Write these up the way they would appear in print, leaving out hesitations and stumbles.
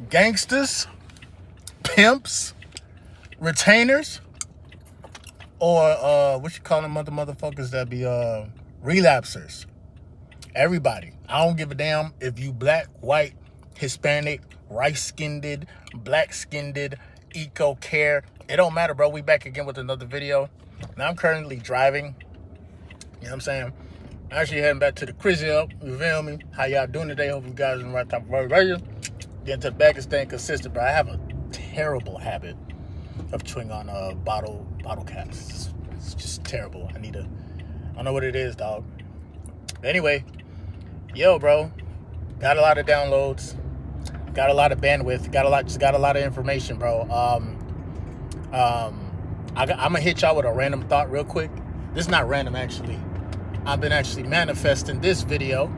gangsters, pimps, retainers, or what you call them motherfuckers that be relapsers. Everybody. I don't give a damn if you black, white, Hispanic, rice-skinned, black-skinned, eco-care. It don't matter, bro. We back again with another video. Now I'm currently driving. You know what I'm saying? Actually heading back to the crib. You feel me? How y'all doing today? Hope you guys are in the right type of vibration. Getting to the back and staying consistent, bro. I have a terrible habit of chewing on bottle caps. It's just terrible. I don't know what it is, dog. But anyway, yo, bro, got a lot of downloads, got a lot of bandwidth, got a lot of information, bro. I'm gonna hit y'all with a random thought real quick. This is not random, actually. I've been actually manifesting this video.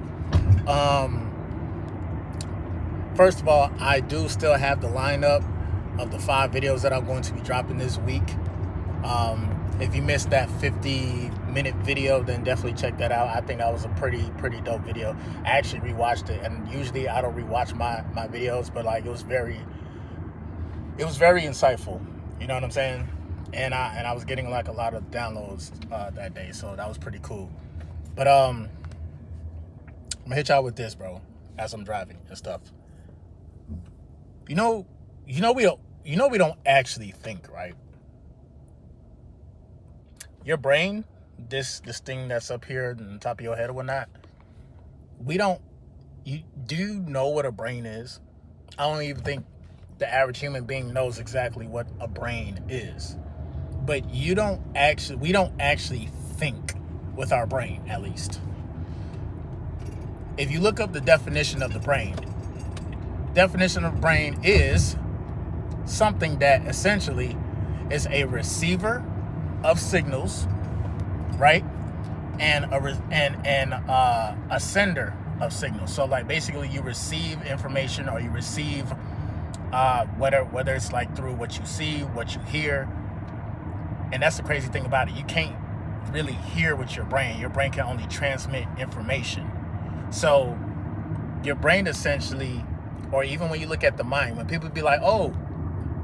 First of all, I do still have the lineup of the 5 videos that I'm going to be dropping this week. If you missed that 50-minute video, then definitely check that out. I think that was a pretty dope video. I actually rewatched it, and usually I don't rewatch my videos, but like it was very insightful. You know what I'm saying? And I was getting like a lot of downloads that day, so that was pretty cool. But I'm gonna hit y'all with this, bro, as I'm driving and stuff. You know we don't actually think, right? Your brain, this thing that's up here on the top of your head or whatnot, do you know what a brain is? I don't even think the average human being knows exactly what a brain is. But we don't actually think with our brain, at least. If you look up the definition of the brain is something that essentially is a receiver of signals, right? And a sender of signals. So like basically you receive information, or you receive whether it's like through what you see, what you hear. And that's the crazy thing about it. You can't really hear with your brain. Your brain can only transmit information. So your brain essentially, or even when you look at the mind, when people be like, oh,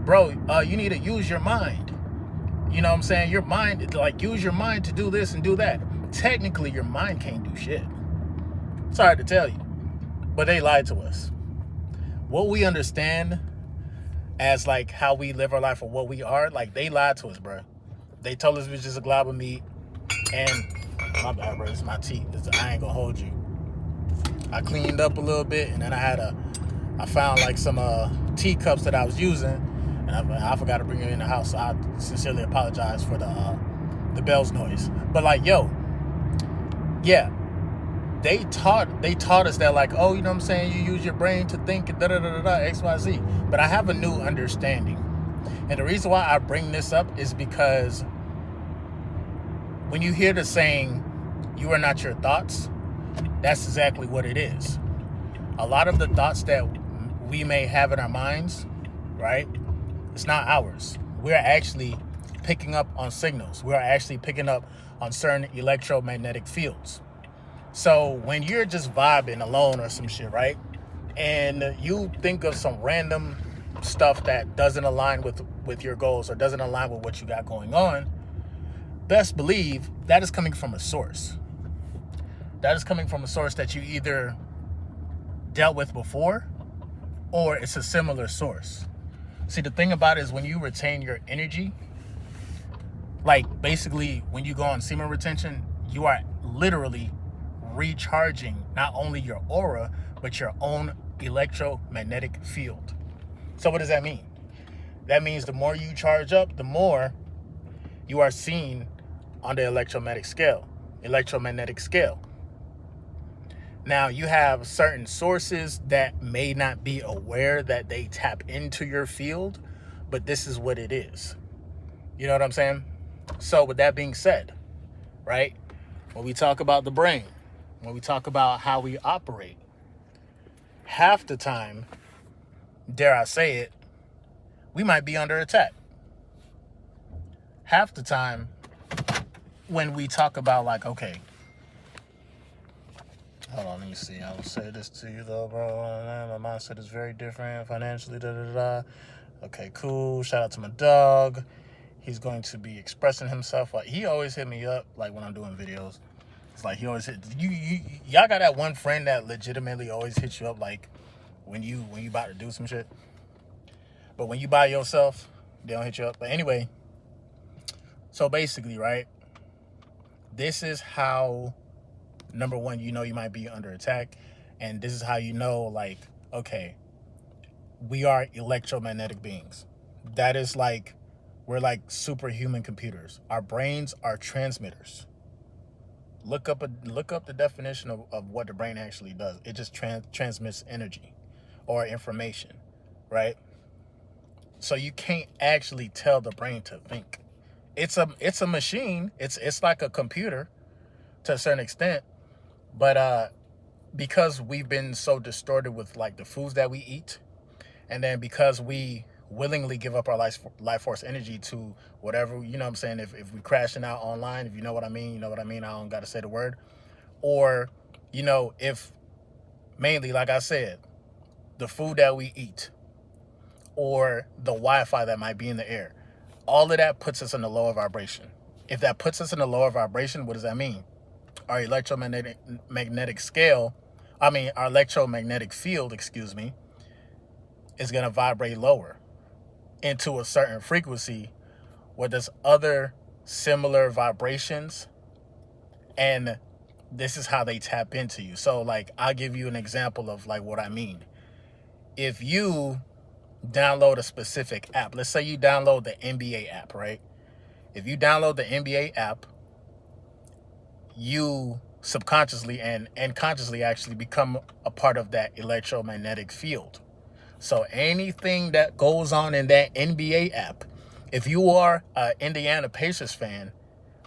bro, you need to use your mind. You know what I'm saying? Your mind, like, use your mind to do this and do that. Technically, your mind can't do shit. Sorry to tell you, but they lied to us. What we understand as like how we live our life or what we are, like they lied to us, bro. They told us we was just a glob of meat. And my bad, bro. This is my teeth. I ain't gonna hold you. I cleaned up a little bit, and then I found like some teacups that I was using, and I forgot to bring it in the house. So I sincerely apologize for the bells noise. But like, yo, yeah, they taught us that, like, oh, you know what I'm saying, you use your brain to think and XYZ. But I have a new understanding, and the reason why I bring this up is because when you hear the saying, "You are not your thoughts," that's exactly what it is. A lot of the thoughts that we may have in our minds, right? It's not ours. We're actually picking up on signals. We're actually picking up on certain electromagnetic fields. So when you're just vibing alone or some shit, right? And you think of some random stuff that doesn't align with your goals or doesn't align with what you got going on, best believe that is coming from a source. That is coming from a source that you either dealt with before, or it's a similar source. See, the thing about it is when you retain your energy, like basically when you go on semen retention, you are literally recharging not only your aura, but your own electromagnetic field. So what does that mean? That means the more you charge up, the more you are seen on the electromagnetic scale. Now, you have certain sources that may not be aware that they tap into your field, but this is what it is. You know what I'm saying? So with that being said, right, when we talk about the brain, when we talk about how we operate, half the time, dare I say it, we might be under attack. Half the time, when we talk about like, okay, Hold on, let me see. I will say this to you though, bro. My mindset is very different financially. Da da da. Okay, cool. Shout out to my dog. He's going to be expressing himself. Like he always hit me up, like when I'm doing videos. It's like he always hit y'all got that one friend that legitimately always hits you up, like when you about to do some shit. But when you by yourself, they don't hit you up. But anyway, so basically, right? This is how, number one, you know you might be under attack, and this is how you know, like, okay, we are electromagnetic beings. That is like, we're like superhuman computers. Our brains are transmitters. Look up the definition of what the brain actually does. It just transmits energy or information, right? So you can't actually tell the brain to think. It's a machine. It's like a computer to a certain extent, but because we've been so distorted with like the foods that we eat, and then because we willingly give up our life force energy to whatever, you know what I'm saying, if we crashing out online, if you know what I mean, you know what I mean, I don't got to say the word, or if mainly, like I said, the food that we eat or the Wi-Fi that might be in the air, all of that puts us in a lower vibration. If that puts us in a lower vibration, what does that mean? Our electromagnetic scale, our electromagnetic field, excuse me, is going to vibrate lower into a certain frequency where there's other similar vibrations, and this is how they tap into you. So like, I'll give you an example of like what I mean. If you download a specific app, let's say you download the NBA app, right? If you download the NBA app, you subconsciously and consciously actually become a part of that electromagnetic field. So anything that goes on in that NBA app, if you are an Indiana Pacers fan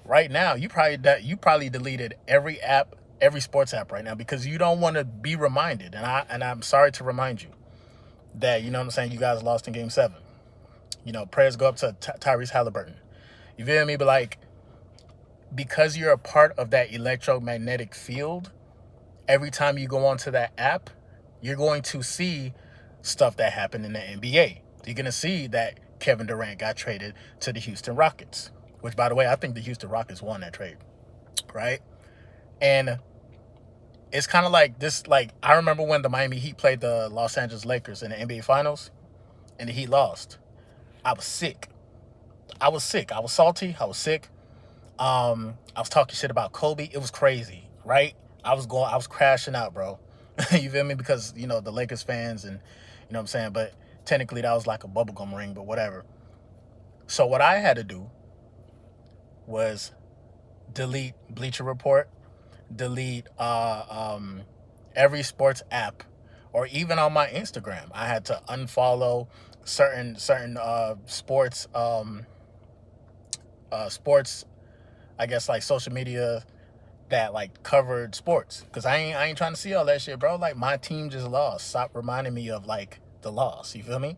right now, you probably deleted every app, every sports app right now, because you don't want to be reminded. And I'm sorry to remind you that, you know what I'm saying, you guys lost in Game 7. Prayers go up to Tyrese Halliburton. You feel me? But like, because you're a part of that electromagnetic field, every time you go onto that app, you're going to see stuff that happened in the NBA. You're going to see that Kevin Durant got traded to the Houston Rockets, which, by the way, I think the Houston Rockets won that trade, right? And it's kind of like this, like, I remember when the Miami Heat played the Los Angeles Lakers in the NBA Finals, and the Heat lost. I was sick. I was salty. I was sick. I was talking shit about Kobe. It was crazy, right? I was crashing out, bro. You feel me? Because, the Lakers fans, and you know what I'm saying? But technically that was like a bubblegum ring, but whatever. So what I had to do was delete Bleacher Report, delete every sports app, or even on my Instagram. I had to unfollow certain sports I guess like social media that like covered sports, because I ain't trying to see all that shit, bro. Like, my team just lost. Stop reminding me of like the loss. You feel me?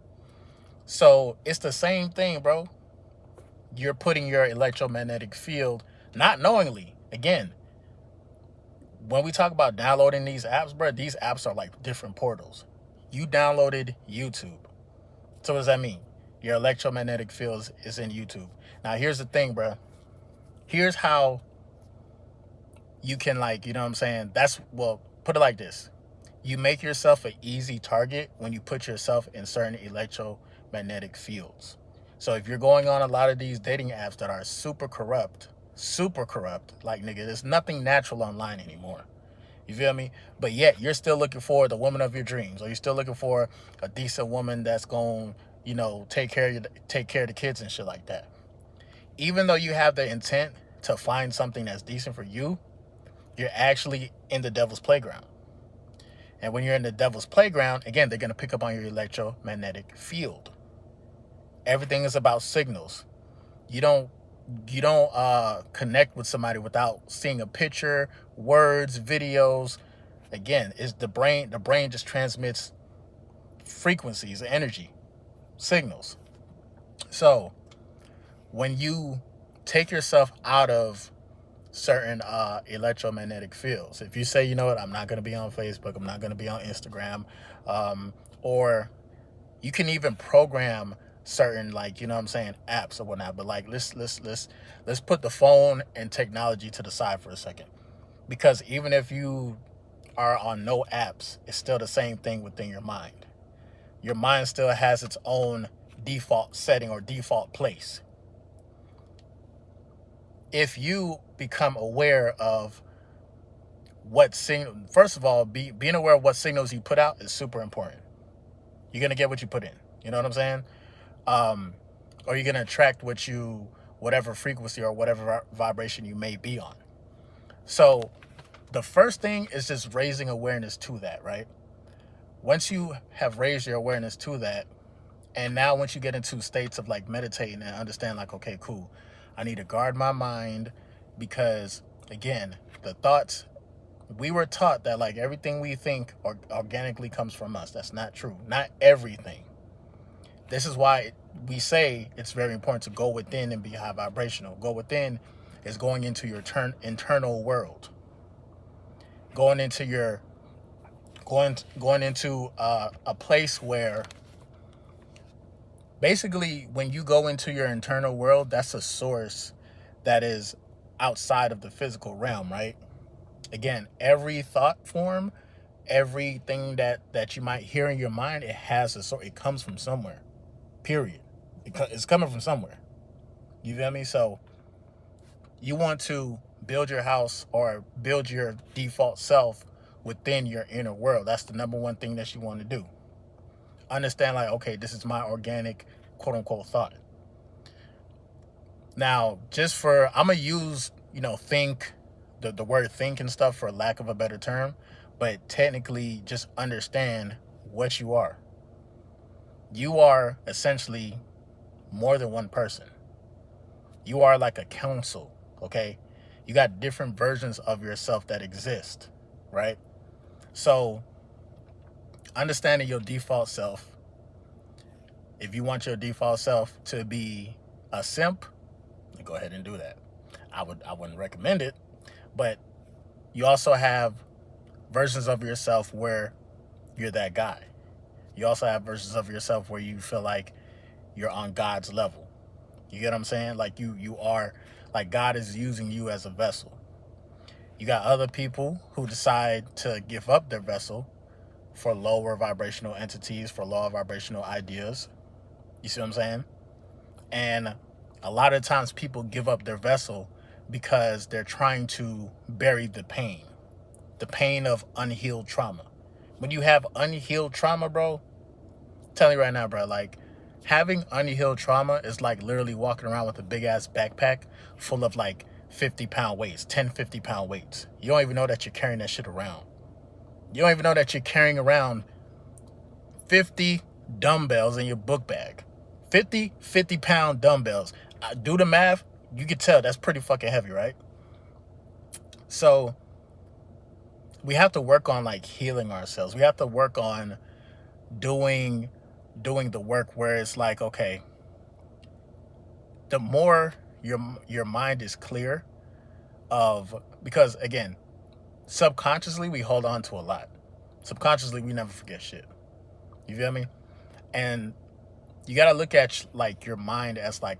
So it's the same thing, bro. You're putting your electromagnetic field, not knowingly. Again, when we talk about downloading these apps, bro, these apps are like different portals. You downloaded YouTube. So what does that mean? Your electromagnetic field is in YouTube. Now here's the thing, bro. Here's how you can, like, you know what I'm saying? Put it like this. You make yourself an easy target when you put yourself in certain electromagnetic fields. So if you're going on a lot of these dating apps that are super corrupt, like, nigga, there's nothing natural online anymore. You feel me? But yet you're still looking for the woman of your dreams, or you're still looking for a decent woman that's going, take care of the kids and shit like that. Even though you have the intent to find something that's decent for you, you're actually in the devil's playground. And when you're in the devil's playground, again, they're going to pick up on your electromagnetic field. Everything is about signals. You don't connect with somebody without seeing a picture, words, videos. Again, it's the brain just transmits frequencies, energy, signals. So when you take yourself out of certain electromagnetic fields. If you say, you know what, I'm not going to be on Facebook, I'm not going to be on Instagram, or you can even program certain, like, you know what I'm saying, apps or whatnot. But like, let's put the phone and technology to the side for a second, because even if you are on no apps, it's still the same thing within your mind. Your mind still has its own default setting or default place. If you become aware of what signal, first of all, being aware of what signals you put out is super important. You're gonna get what you put in. You know what I'm saying? Or you're gonna attract whatever frequency or whatever vibration you may be on. So the first thing is just raising awareness to that, right? Once you have raised your awareness to that, and now once you get into states of like meditating and understand, like, okay, cool, I need to guard my mind, because again, the thoughts, we were taught that like everything we think organically comes from us. That's not true. Not everything. This is why we say it's very important to go within and be high vibrational. Go within is going into your internal world, going into your going into a place where basically when you go into your internal world, that's a source that is outside of the physical realm, right? Again, every thought form, everything that you might hear in your mind, it has a source. It comes from somewhere. Period. It's coming from somewhere. You feel me? So you want to build your house or build your default self within your inner world. That's the number one thing that you want to do. Understand, like, okay, this is my organic, quote unquote, thought. Now, I'm going to use, think, the word think and stuff for lack of a better term, but technically just understand what you are. You are essentially more than one person. You are like a council, okay? You got different versions of yourself that exist, right? So, understanding your default self, if you want your default self to be a simp, go ahead and do that. I wouldn't recommend it, but you also have versions of yourself where you're that guy. You also have versions of yourself where you feel like you're on God's level. You get what I'm saying? Like you are, like God is using you as a vessel. You got other people who decide to give up their vessel for lower vibrational entities, for lower vibrational ideas. You see what I'm saying? And a lot of times people give up their vessel because they're trying to bury the pain of unhealed trauma. When you have unhealed trauma, bro, I'm telling you right now, bro, like having unhealed trauma is like literally walking around with a big ass backpack full of like 50-pound weights, 50-pound weights. You don't even know that you're carrying that shit around. You don't even know that you're carrying around 50 dumbbells in your book bag. 50-pound dumbbells. Do the math, you can tell that's pretty fucking heavy, right? So we have to work on like healing ourselves. We have to work on doing the work where it's like, okay, the more your mind is clear because again, subconsciously we hold on to a lot. Subconsciously we never forget shit. You feel me? And you got to look at like your mind as like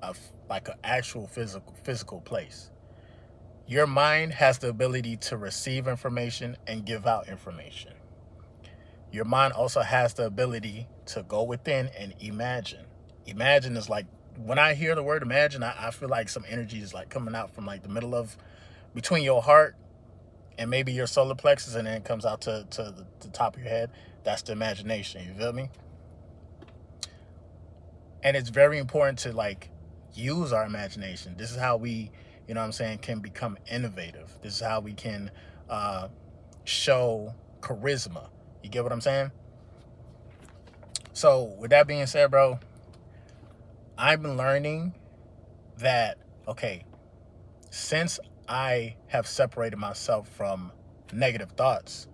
an actual physical place. Your mind has the ability to receive information and give out information. Your mind also has the ability to go within and imagine. Imagine is like, when I hear the word imagine, I feel like some energy is like coming out from like the middle of, between your heart and maybe your solar plexus, and then it comes out to the top of your head. That's the imagination. You feel me? And it's very important to like use our imagination. This is how we, you know what I'm saying, can become innovative. This is how we can show charisma. You get what I'm saying? So with that being said, bro, I've been learning that, okay, since I have separated myself from negative thoughts,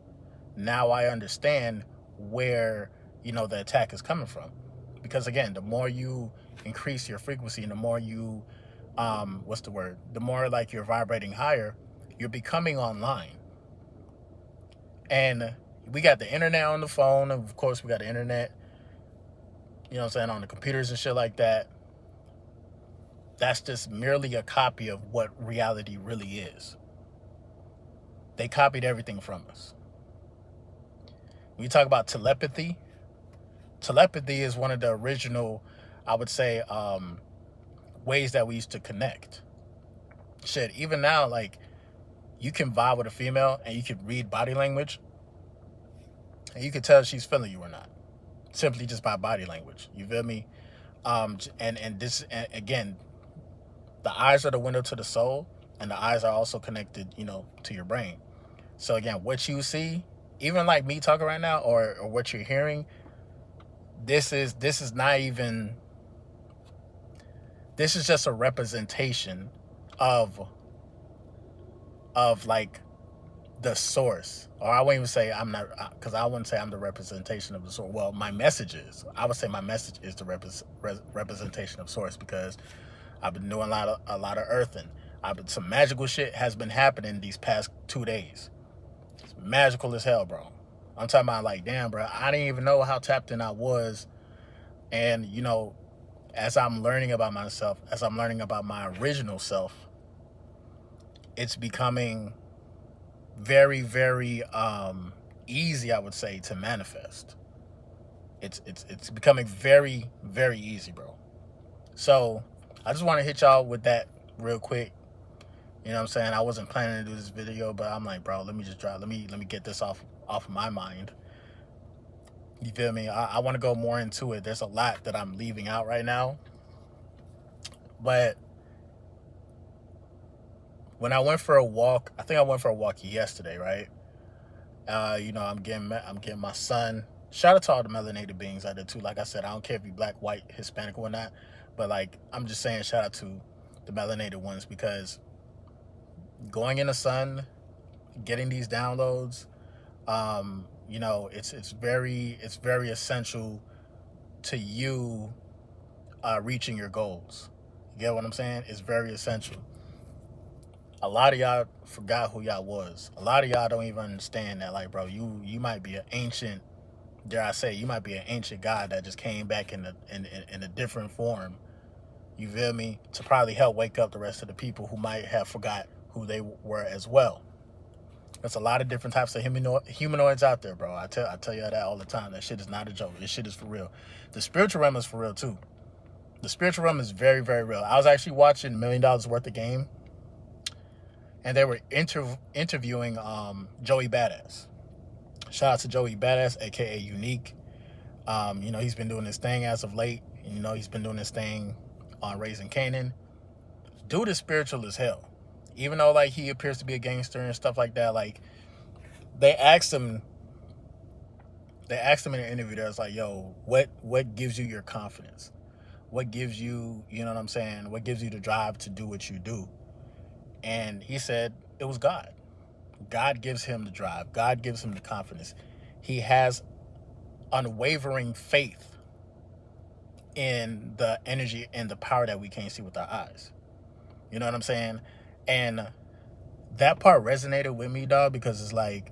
now I understand where, the attack is coming from. Because again, the more you increase your frequency and the more you what's the word? The more like you're vibrating higher, you're becoming online. And we got the internet on the phone, and of course we got the internet, you know what I'm saying, on the computers and shit like that. That's just merely a copy of what reality really is. They copied everything from us. When you talk about telepathy, telepathy is one of the original, I would say, ways that we used to connect. Shit, even now, like, you can vibe with a female and you can read body language and you can tell if she's feeling you or not, simply just by body language. You feel me? And this, and again, the eyes are the window to the soul, and the eyes are also connected, to your brain. So again, what you see, even like me talking right now, or what you're hearing, this is not even, this is just a representation of like the source. Or I wouldn't even say I'm not, because I wouldn't say I'm the representation of the source. Well, my message is, I would say my message is the representation of source, because I've been doing a lot of earthing. Some magical shit has been happening these past 2 days. It's magical as hell, bro. I'm talking about, like, damn, bro, I didn't even know how tapped in I was. And, as I'm learning about myself, as I'm learning about my original self, it's becoming very, very easy, I would say, to manifest. It's becoming very, very easy, bro. So I just want to hit y'all with that real quick. You know what I'm saying? I wasn't planning to do this video, but I'm like, bro, let me just let me get this off of my mind. You feel me? I want to go more into it. There's a lot that I'm leaving out right now. But when I went for a walk, I think I went for a walk yesterday, right? I'm getting my son. Shout out to all the melanated beings out there too. Like I said, I don't care if you're black, white, Hispanic, or not. But like, I'm just saying, shout out to the melanated ones, because going in the sun, getting these downloads, it's very essential to you reaching your goals. You get what I'm saying? It's very essential. A lot of y'all forgot who y'all was. A lot of y'all don't even understand that, like, bro, you might be an ancient, dare I say, you might be an ancient god that just came back in a different form. You feel me? To probably help wake up the rest of the people who might have forgot who they were as well. There's a lot of different types of humanoids out there, bro. I tell you that all the time. That shit is not a joke. This shit is for real. The spiritual realm is for real too. The spiritual realm is very, very real. I was actually watching $1 Million Worth of Game, and they were interviewing Joey Badass. Shout out to Joey Badass, aka Unique. He's been doing his thing as of late. He's been doing his thing on Raising Canaan. Dude is spiritual as hell. Even though, like, he appears to be a gangster and stuff like that, like, they asked him in an interview, they was like, yo, what gives you your confidence? What gives you, you know what I'm saying? What gives you the drive to do what you do? And he said it was God. God gives him the drive. God gives him the confidence. He has unwavering faith in the energy and the power that we can't see with our eyes. You know what I'm saying? And that part resonated with me, dog, because it's like,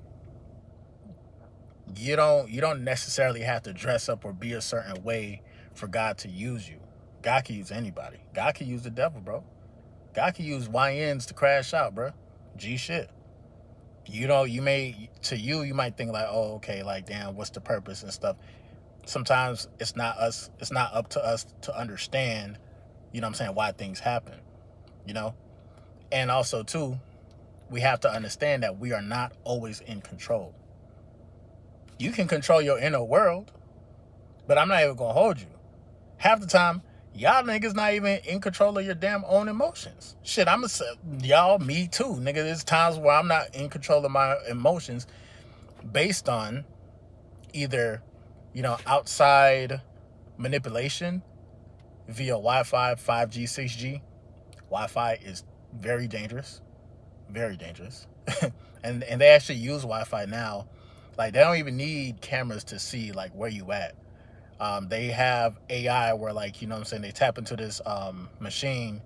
you don't necessarily have to dress up or be a certain way for God to use you. God can use anybody. God can use the devil, bro. God can use YNs to crash out, bro. G shit. You might think like, oh, okay, like, damn, what's the purpose and stuff. Sometimes it's not up to us to understand, you know what I'm saying, why things happen, And also too, we have to understand that we are not always in control. You can control your inner world, but I'm not even gonna hold you. Half the time, y'all niggas not even in control of your damn own emotions. Shit, y'all, me too, nigga. There's times where I'm not in control of my emotions based on either, outside manipulation via Wi-Fi, 5G, 6G. Wi-Fi is very dangerous. Very dangerous. and they actually use Wi-Fi now. Like, they don't even need cameras to see, like, where you at. They have AI where, like, you know what I'm saying, they tap into this machine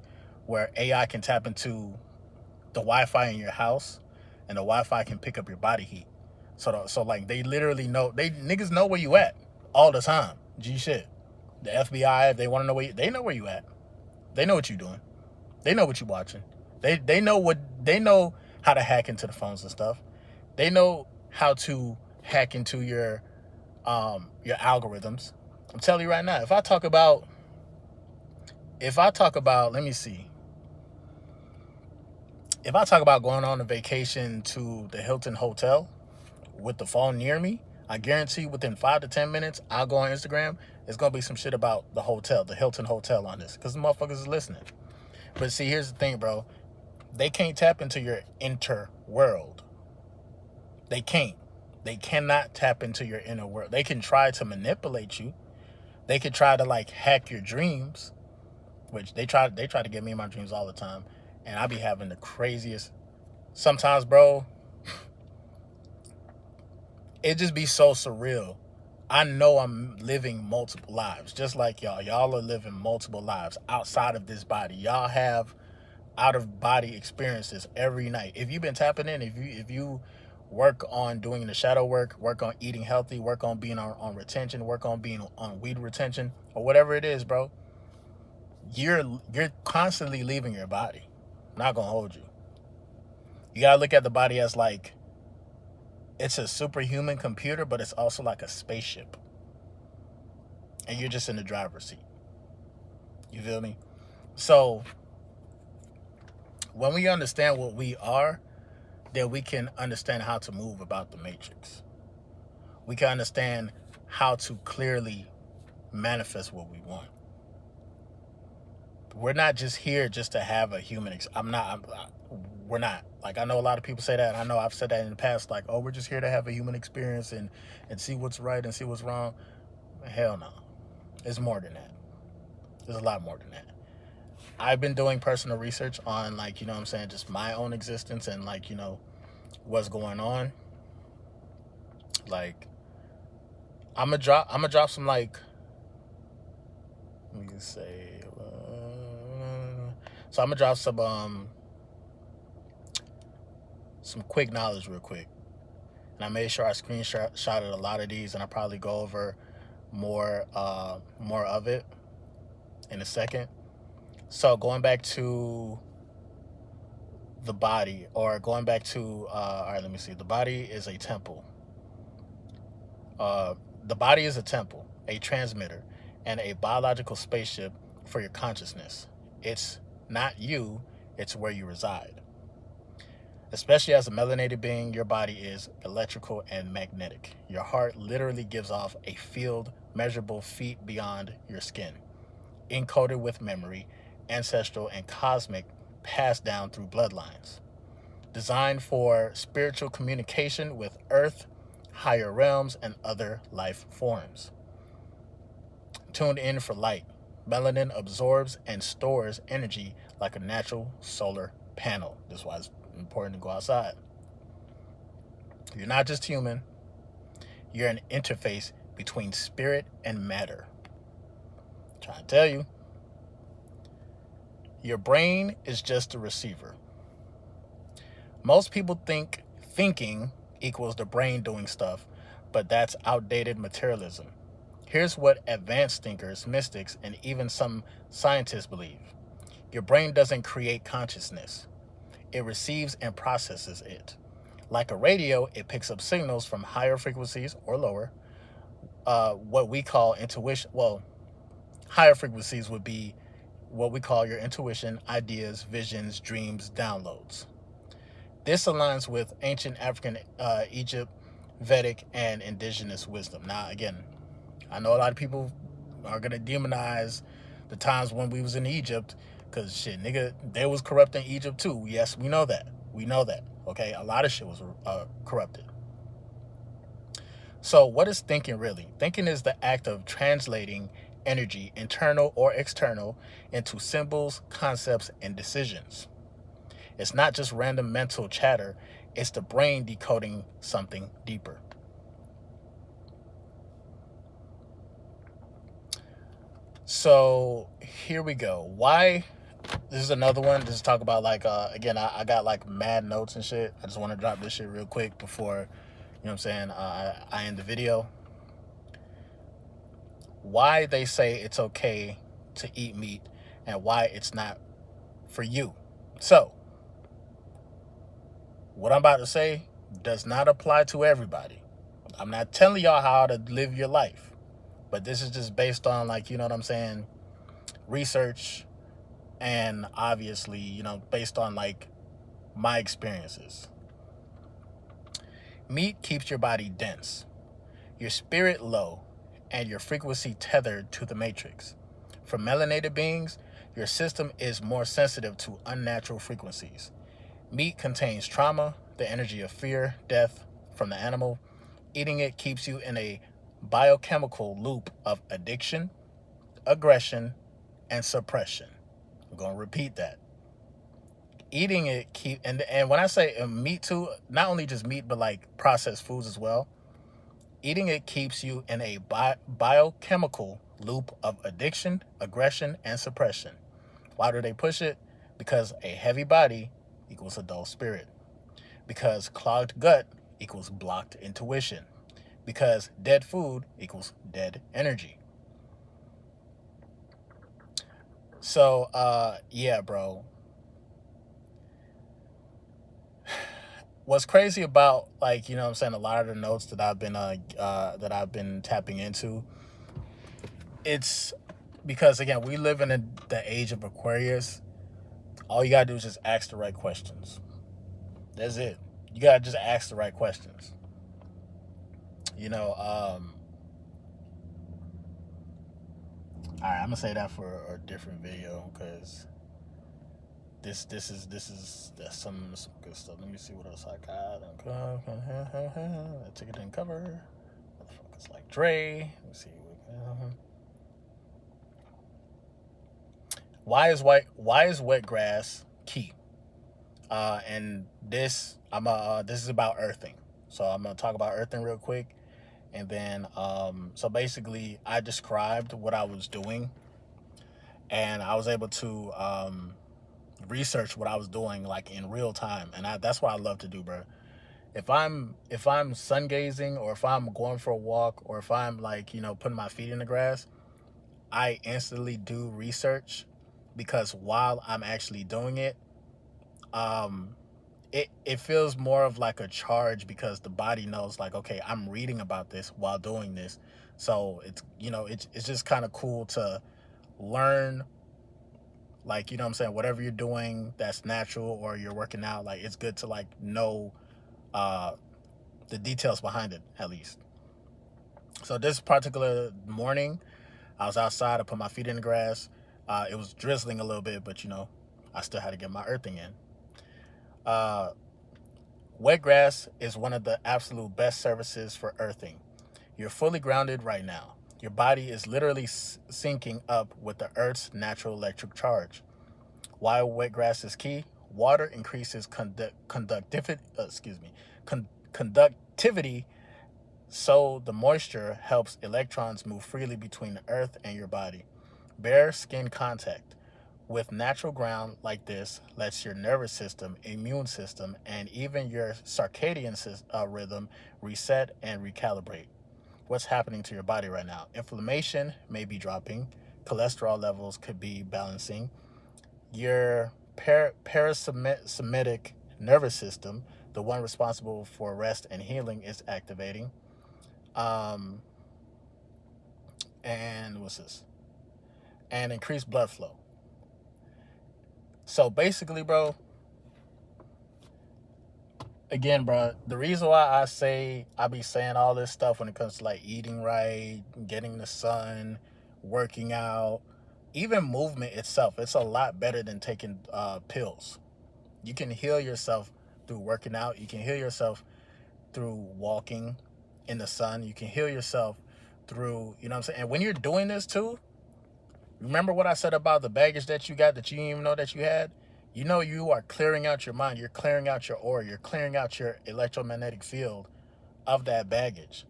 where AI can tap into the Wi-Fi in your house, and the Wi-Fi can pick up your body heat. So like they literally know, they niggas know where you at all the time. G shit. The FBI, if they want to know they know where you at. They know what you doing. They know what you watching. They know how to hack into the phones and stuff. They know how to hack into your algorithms. I'm telling you right now, let me see. If I talk about going on a vacation to the Hilton Hotel with the phone near me, I guarantee within 5 to 10 minutes, I'll go on Instagram. It's gonna be some shit about the hotel, the Hilton Hotel on this, because the motherfuckers is listening. But see, here's the thing, bro. They can't tap into your inner world. They can't. They cannot tap into your inner world. They can try to manipulate you. They could try to like hack your dreams, which they try to get me in my dreams all the time, and I be having the craziest. Sometimes, bro, it just be so surreal. I know I'm living multiple lives, just like y'all. Y'all are living multiple lives outside of this body. Y'all have out of body experiences every night. If you've been tapping in, if you work on doing the shadow work on eating healthy, work on being on retention, work on being on weed retention, or whatever it is, bro, you're constantly leaving your body. I'm not gonna hold you. You gotta look at the body as like it's a superhuman computer, but it's also like a spaceship. And you're just in the driver's seat. You feel me? So when we understand what we are, then we can understand how to move about the matrix. We can understand how to clearly manifest what we want. We're not just here just to have a human we're not. Like, I know a lot of people say that. I know I've said that in the past, like, oh, we're just here to have a human experience and see what's right and see what's wrong. Hell no. It's more than that. There's a lot more than that. I've been doing personal research on, like, you know what I'm saying, just my own existence and, like, you know, what's going on. Like, I'm gonna drop some, like, let me say, so I'm gonna drop some quick knowledge real quick. And I made sure I screenshotted a lot of these, and I'll probably go over more of it in a second. So going back to the body, or going back to all right, let me see. The body is a temple. The body is a temple, a transmitter, and a biological spaceship for your consciousness. It's not you, it's where you reside. Especially as a melanated being, your body is electrical and magnetic. Your heart literally gives off a field measurable feet beyond your skin, encoded with memory, ancestral, and cosmic, passed down through bloodlines. Designed for spiritual communication with Earth, higher realms, and other life forms. Tuned in for light, melanin absorbs and stores energy like a natural solar panel. That's why it's important to go outside. You're not just human. You're an interface between spirit and matter. I'm trying to tell you. Your brain is just a receiver. Most people think thinking equals the brain doing stuff, but that's outdated materialism. Here's what advanced thinkers, mystics, and even some scientists believe. Your brain doesn't create consciousness. It receives and processes it. Like a radio, it picks up signals from higher frequencies or lower. What we call intuition. Well, higher frequencies would be what we call your intuition, ideas, visions, dreams, downloads. This aligns with ancient African, Egypt, Vedic, and indigenous wisdom. Now, again, I know a lot of people are going to demonize the times when we was in Egypt, because shit, nigga, they was corrupt in Egypt too. Yes, we know that. We know that. Okay, a lot of shit was corrupted. So what is thinking really? Thinking is the act of translating energy, internal or external, into symbols, concepts, and decisions. It's not just random mental chatter. It's the brain decoding something deeper. So here we go. Why this is another one. Just talk about like again, I got like mad notes and shit. I just want to drop this shit real quick before, you know what I'm saying, I end the video. Why they say it's okay to eat meat and why it's not for you. So, what I'm about to say does not apply to everybody. I'm not telling y'all how to live your life, but this is just based on, like, you know what I'm saying, research, and obviously, you know, based on like my experiences. Meat keeps your body dense, your spirit low, and your frequency tethered to the matrix. For melanated beings, your system is more sensitive to unnatural frequencies. Meat contains trauma, the energy of fear, death from the animal. Eating it keeps you in a biochemical loop of addiction, aggression, and suppression. I'm going to repeat that. Eating it and when I say meat too, not only just meat but like processed foods as well. Eating it keeps you in a biochemical loop of addiction, aggression, and suppression. Why do they push it? Because a heavy body equals a dull spirit. Because clogged gut equals blocked intuition. Because dead food equals dead energy. So, yeah, bro. What's crazy about, like, you know what I'm saying, a lot of the notes that I've been tapping into, it's because, again, we live in the age of Aquarius. All you gotta do is just ask the right questions. That's it. You gotta just ask the right questions. You know, all right, I'm gonna say that for a different video because this is that's some good stuff. Let me see what else I got. That ticket didn't cover. Motherfuckers like Dre. Let me see. Why is wet grass key? And this is about earthing. So I'm gonna talk about earthing real quick, and then so basically I described what I was doing, and I was able to research what I was doing like in real time, and that's what I love to do, bro. If I'm sun gazing, or if I'm going for a walk, or if I'm, like, you know, putting my feet in the grass, I instantly do research, because while I'm actually doing it, it feels more of like a charge, because the body knows, like, okay, I'm reading about this while doing this. So it's, you know, it's just kind of cool to learn, like, you know what I'm saying, whatever you're doing that's natural, or you're working out, like, it's good to, like, know the details behind it, at least. So this particular morning, I was outside. I put my feet in the grass. It was drizzling a little bit, but, you know, I still had to get my earthing in. Wet grass is one of the absolute best services for earthing. You're fully grounded right now. Your body is literally syncing up with the Earth's natural electric charge. Why wet grass is key? Water increases conductivity, so the moisture helps electrons move freely between the earth and your body. Bare skin contact with natural ground like this lets your nervous system, immune system, and even your circadian rhythm reset and recalibrate. What's happening to your body right now? Inflammation may be dropping. Cholesterol levels could be balancing. Your parasympathetic nervous system, the one responsible for rest and healing, is activating. And what's this? And increased blood flow. So basically, bro, again, bro, the reason why I be saying all this stuff when it comes to, like, eating right, getting the sun, working out, even movement itself, it's a lot better than taking pills. You can heal yourself through working out. You can heal yourself through walking in the sun. You can heal yourself through, you know what I'm saying? And when you're doing this too, remember what I said about the baggage that you got that you didn't even know that you had? You know, you are clearing out your mind. You're clearing out your aura. You're clearing out your electromagnetic field of that baggage.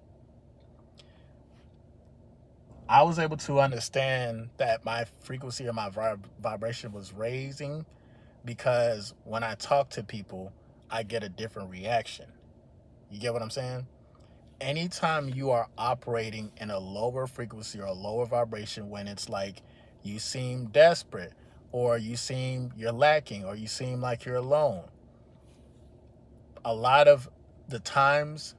I was able to understand that my frequency or my vibration was raising because when I talk to people, I get a different reaction. You get what I'm saying? Anytime you are operating in a lower frequency or a lower vibration, when it's like you seem desperate, or you seem you're lacking, or you seem like you're alone, a lot of the times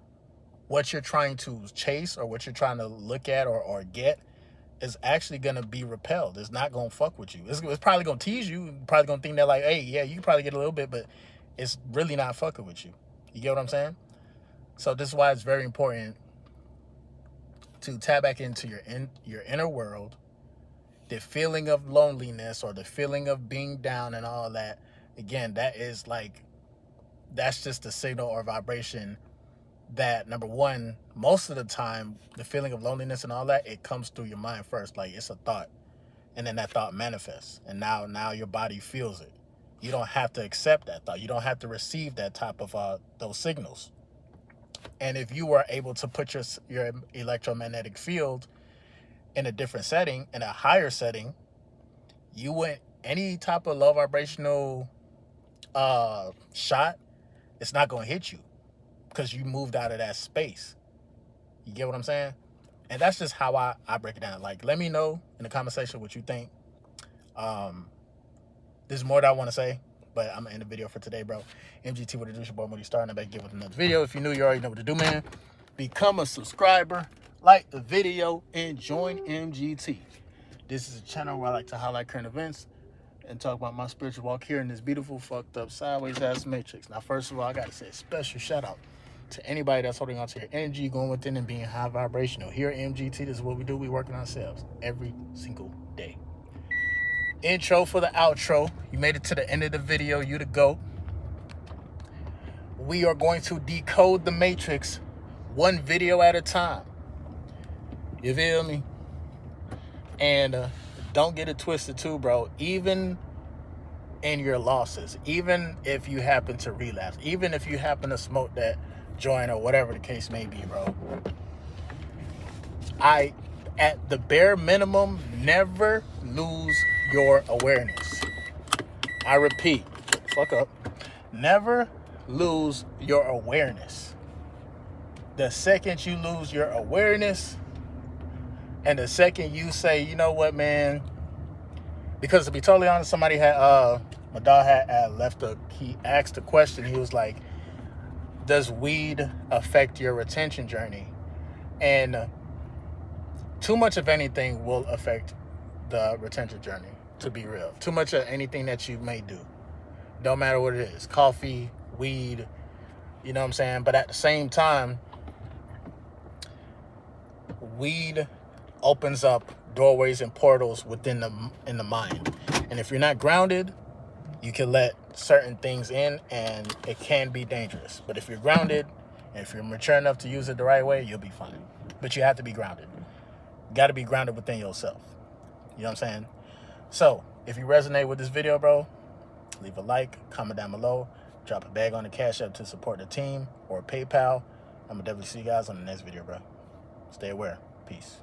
what you're trying to chase or what you're trying to look at or get is actually going to be repelled. It's not going to fuck with you. It's probably going to tease you. You're probably going to think that like, hey, yeah, you can probably get a little bit, but it's really not fucking with you. You get what I'm saying? So this is why it's very important to tap back into your inner world. The feeling of loneliness or the feeling of being down and all that, again, that's just a signal or vibration that, number one, most of the time, the feeling of loneliness and all that, it comes through your mind first. Like, it's a thought. And then that thought manifests. And now your body feels it. You don't have to accept that thought. You don't have to receive that type of those signals. And if you were able to put your electromagnetic field in a different setting, in a higher setting, you went any type of low vibrational shot, it's not going to hit you because you moved out of that space. You get what I'm saying? And that's just how I break it down. Like, let me know in the comment section what you think. There's more that I want to say, but I'm going to end the video for today, bro. MGT with your boy MOODYSTARR, and I'm back again with another video. If you're new, you already know what to do, man. Become a subscriber, like the video, and join MGT. This is a channel where I like to highlight current events and talk about my spiritual walk here in this beautiful, fucked up, sideways ass matrix. Now, first of all, I got to say a special shout out to anybody that's holding on to your energy, going within and being high vibrational. Here at MGT, this is what we do. We work on ourselves every single day. Intro for the outro. You made it to the end of the video. You the GOAT. We are going to decode the matrix one video at a time. You feel me? And don't get it twisted too, bro. Even in your losses, even if you happen to relapse, even if you happen to smoke that joint or whatever the case may be, bro, at the bare minimum, never lose your awareness. I repeat, fuck up. Never lose your awareness. The second you lose your awareness, and the second you say, you know what, man, because to be totally honest, somebody had, my dog had he asked a question. He was like, does weed affect your retention journey? And too much of anything will affect the retention journey, to be real. Too much of anything that you may do. Don't matter what it is. Coffee, weed, you know what I'm saying? But at the same time, weed opens up doorways and portals in the mind. And if you're not grounded, you can let certain things in and it can be dangerous. But if you're grounded, and if you're mature enough to use it the right way, you'll be fine. But you have to be grounded. You got to be grounded within yourself. You know what I'm saying? So, if you resonate with this video, bro, leave a like, comment down below, drop a bag on the Cash App to support the team, or PayPal. I'm going to definitely see you guys on the next video, bro. Stay aware. Peace.